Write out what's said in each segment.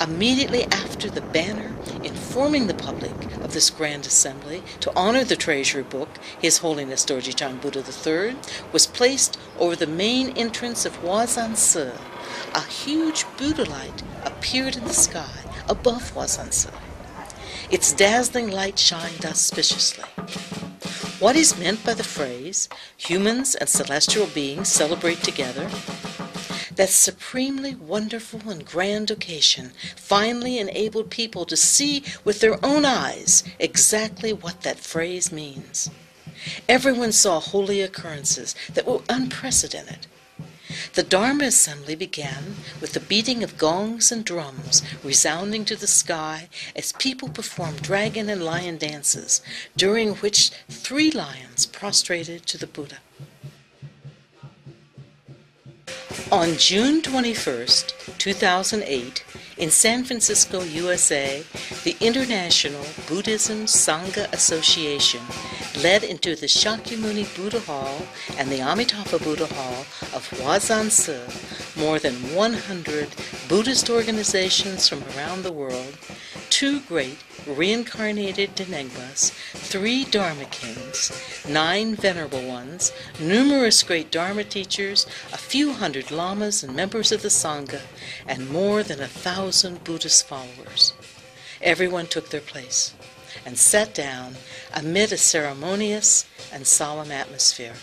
Immediately after the banner informing the public of this grand assembly to honor the treasury book, His Holiness Dorje Chang Buddha III, was placed over the main entrance of Huazan Si, a huge Buddha light appeared in the sky above Huazan Si. Its dazzling light shined auspiciously. What is meant by the phrase, humans and celestial beings celebrate together? That supremely wonderful and grand occasion finally enabled people to see with their own eyes exactly what that phrase means. Everyone saw holy occurrences that were unprecedented. The Dharma assembly began with the beating of gongs and drums resounding to the sky as people performed dragon and lion dances, during which 3 lions prostrated to the Buddha. On June 21st, 2008, in San Francisco, USA, the International Buddhism Sangha Association led into the Shakyamuni Buddha Hall and the Amitabha Buddha Hall of Huazan Si more than 100 Buddhist organizations from around the world, 2 great reincarnated Denegmas, 3 Dharma kings, 9 venerable ones, numerous great Dharma teachers, a few hundred lamas and members of the Sangha, and more than 1,000 Buddhist followers. Everyone took their place and sat down amid a ceremonious and solemn atmosphere.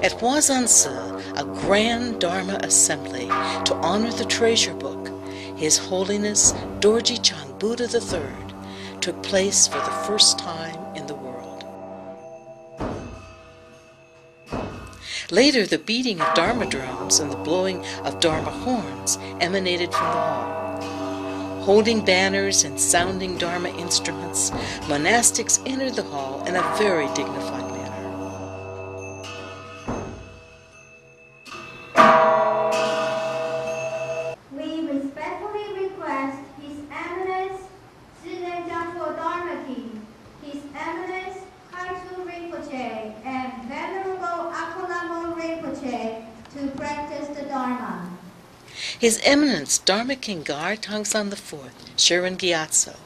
At Huazan Si, a grand Dharma assembly to honor the treasure book, His Holiness Dorje Chang Buddha III, took place for the first time in the world. Later, the beating of Dharma drums and the blowing of Dharma horns emanated from the hall. Holding banners and sounding Dharma instruments, monastics entered the hall in a very dignified manner. We respectfully request His Eminence Dharma King, His Eminence Kaitu Rinpoche, and Venerable Akolamo Rinpoche to practice the Dharma. His Eminence Dharma King Gar Tongsan IV, Shirin Gyatso,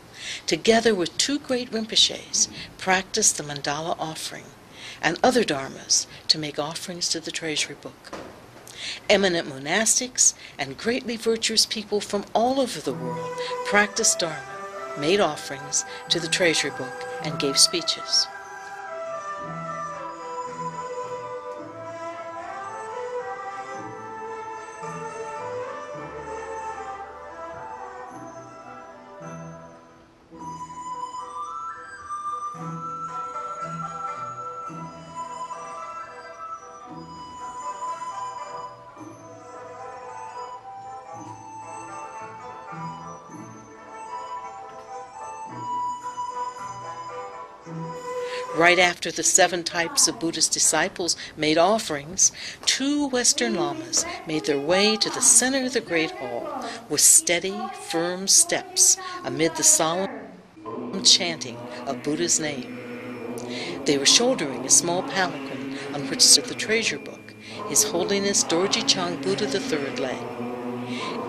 together with 2 great Rinpoches, practiced the mandala offering and other dharmas to make offerings to the treasury book. Eminent monastics and greatly virtuous people from all over the world practiced dharma, made offerings to the treasury book, and gave speeches. Right after the 7 types of Buddhist disciples made offerings, 2 Western lamas made their way to the center of the great hall with steady, firm steps amid the solemn chanting of Buddha's name. They were shouldering a small palanquin on which stood the treasure book, His Holiness Dorje Chang Buddha III lay.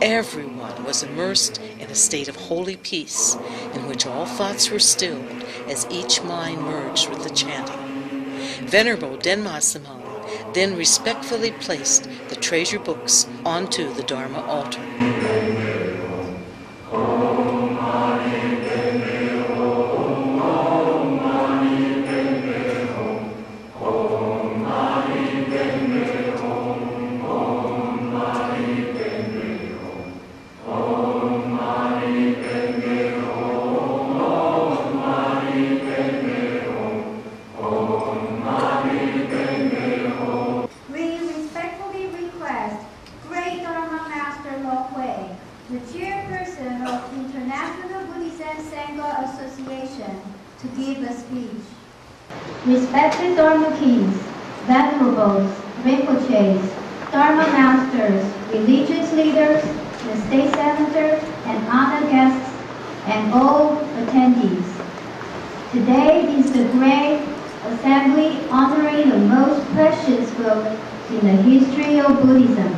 Everyone was immersed in a state of holy peace, in which all thoughts were stilled as each mind merged with the chanting. Venerable Denma Samang then respectfully placed the treasure books onto the Dharma altar. Respected Dharma Kings, Venerables, Rinpoches, Dharma Masters, religious leaders, the state senators, and honored guests, and all attendees. Today is the great assembly honoring the most precious book in the history of Buddhism,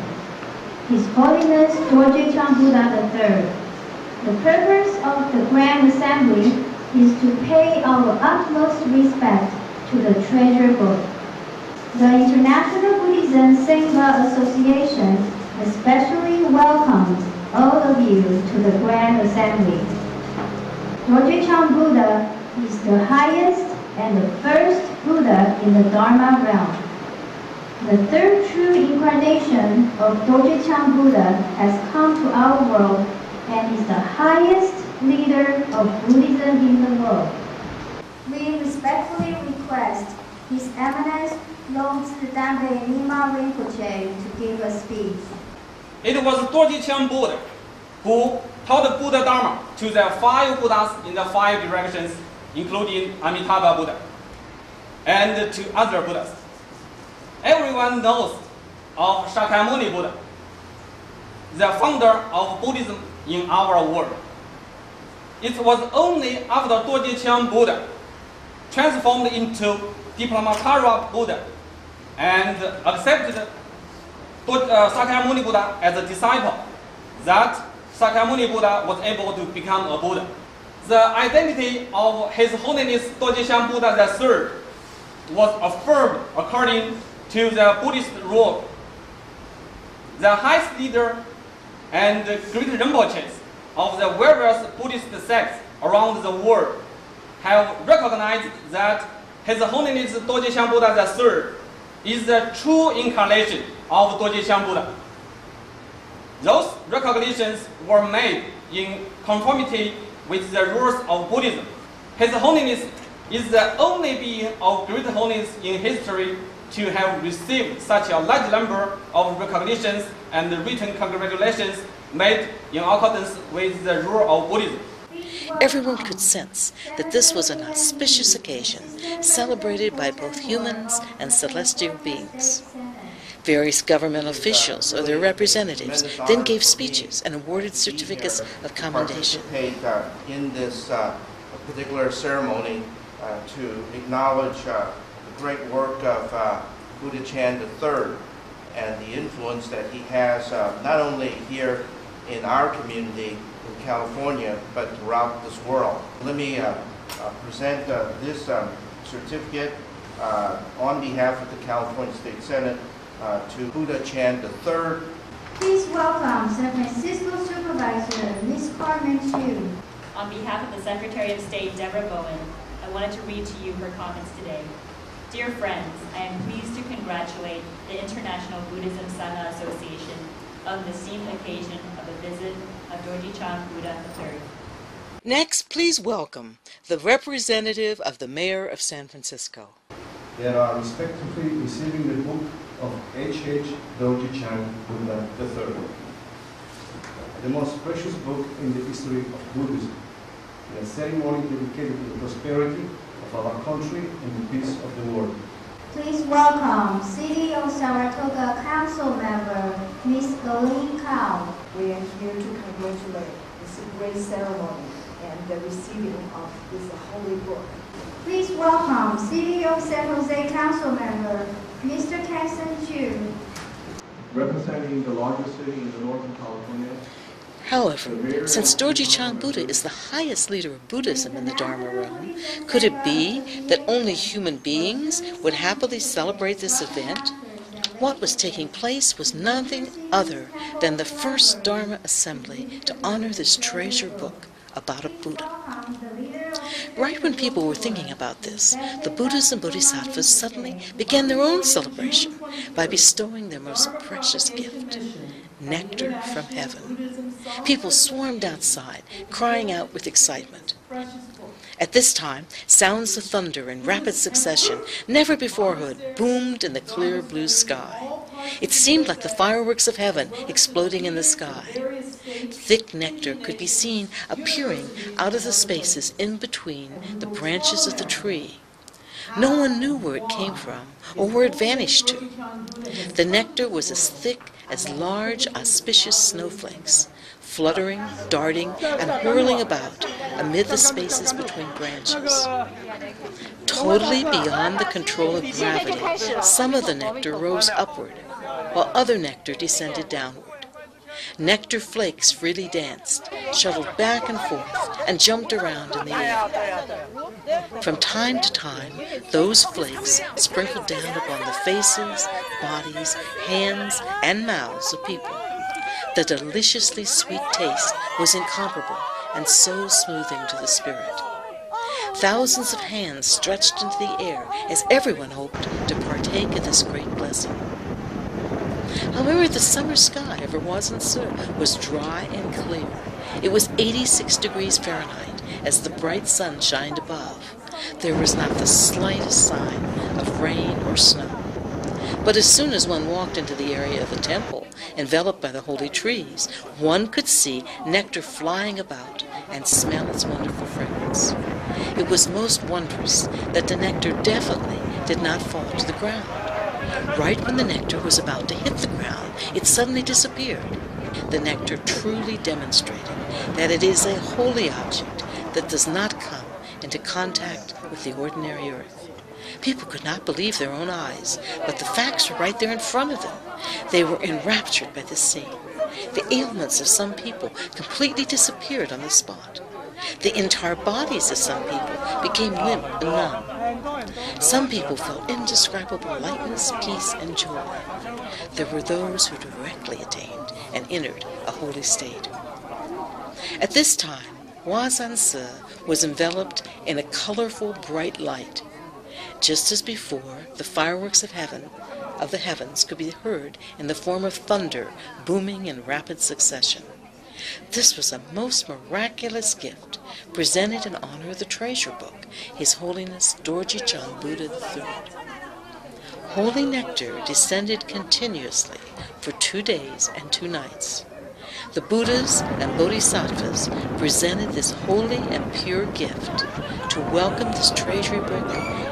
His Holiness Dorje Chang Buddha III, The purpose of the Grand Assembly is to pay our utmost respect to the treasure book. The International Buddhism Sangha Association especially welcomes all of you to the Grand Assembly. Doje Chang Buddha is the highest and the first Buddha in the Dharma realm. The third true incarnation of Doje Chang Buddha has come to our world and is the highest leader of Buddhism in the world. We respectfully request His Eminence H.E.隆智丹贝尼玛仁波切to give a speech. It was Doje Chang Buddha who taught Buddha Dharma to the 5 Buddhas in the 5 directions, including Amitabha Buddha, and to other Buddhas. Everyone knows of Shakyamuni Buddha, the founder of Buddhism in our world. It was only after Doje Chang Buddha transformed into Diplomatara Buddha and accepted Shakyamuni Buddha as a disciple that Shakyamuni Buddha was able to become a Buddha. The identity of His Holiness Doje Chang Buddha III was affirmed according to the Buddhist rule. The highest leader and great Rinpoches of the various Buddhist sects around the world have recognized that His Holiness Doje Chang Buddha III is the true incarnation of Doje Chang Buddha. Those recognitions were made in conformity with the rules of Buddhism. His Holiness is the only being of great holiness in history to have received such a large number of recognitions and written congratulations made in accordance with the rule of Buddhism. Everyone could sense that this was an auspicious occasion, celebrated by both humans and celestial beings. Various government officials or their representatives then gave speeches and awarded certificates of commendation. Participate in this particular ceremony to acknowledge the great work of Buddha Chan III and the influence that he has not only here in our community in California, but throughout this world. Let me present this certificate on behalf of the California State Senate to Buddha Chan III. Please welcome San Francisco Supervisor Ms. Carmen Chu. On behalf of the Secretary of State, Deborah Bowen, I wanted to read to you her comments today. Dear friends, I am pleased to congratulate the International Buddhism Sangha Association on the esteemed occasion of the visit of Doje Chang Buddha III. Next, please welcome the representative of the Mayor of San Francisco. They are respectively receiving the book of H.E. Doje Chang Buddha III, the most precious book in the history of Buddhism, in a ceremony dedicated to the prosperity of our country and the peace of the world. Please welcome City of Saratoga Council Member Ms. Galene Cao. We are here to congratulate this great ceremony and the receiving of this holy book. Please welcome City of San Jose Council Member Mr. Kenson Chu. Representing the largest city in the northern California. However, since Doje Chang Buddha is the highest leader of Buddhism in the Dharma realm, could it be that only human beings would happily celebrate this event? What was taking place was nothing other than the first Dharma assembly to honor this treasure book about a Buddha. Right when people were thinking about this, the Buddhas and Bodhisattvas suddenly began their own celebration by bestowing their most precious gift, nectar from heaven. People swarmed outside, crying out with excitement. At this time, sounds of thunder in rapid succession, never before heard, boomed in the clear blue sky. It seemed like the fireworks of heaven exploding in the sky. Thick nectar could be seen appearing out of the spaces in between the branches of the tree. No one knew where it came from or where it vanished to. The nectar was as thick as large, auspicious snowflakes, fluttering, darting, and whirling about amid the spaces between branches. Totally beyond the control of gravity, some of the nectar rose upward, while other nectar descended downward. Nectar flakes freely danced, shuttled back and forth, and jumped around in the air. From time to time, those flakes sprinkled down upon the faces, bodies, hands, and mouths of people. The deliciously sweet taste was incomparable and so smoothing to the spirit. Thousands of hands stretched into the air as everyone hoped to partake of this great blessing. However, the summer sky over Hwasansa was dry and clear. It was 86 degrees Fahrenheit as the bright sun shined above. There was not the slightest sign of rain or snow. But as soon as one walked into the area of the temple, enveloped by the holy trees, one could see nectar flying about and smell its wonderful fragrance. It was most wondrous that the nectar definitely did not fall to the ground. Right when the nectar was about to hit the ground, it suddenly disappeared. The nectar truly demonstrated that it is a holy object that does not come into contact with the ordinary earth. People could not believe their own eyes, but the facts were right there in front of them. They were enraptured by the scene. The ailments of some people completely disappeared on the spot. The entire bodies of some people became limp and numb. Some people felt indescribable lightness, peace, and joy. There were those who directly attained and entered a holy state. At this time, Hwasansa was enveloped in a colorful, bright light. Just as before, the fireworks of the heavens could be heard in the form of thunder booming in rapid succession. This was a most miraculous gift presented in honor of the treasure book, His Holiness Dorje Chang Buddha III. Holy nectar descended continuously for 2 days and 2 nights. The Buddhas and Bodhisattvas presented this holy and pure gift to welcome this treasury book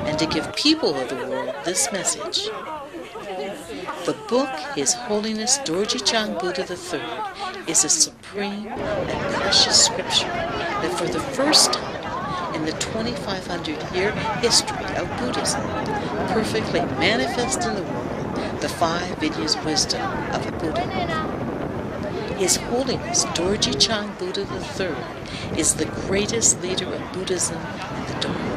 and to give people of the world this message. The book, His Holiness Dorje Chang Buddha III, is a supreme and precious scripture that for the first time in the 2,500-year history of Buddhism perfectly manifests in the world the 5 Vidyas wisdom of a Buddha. His Holiness Dorje Chang Buddha III is the greatest leader of Buddhism in the Dharma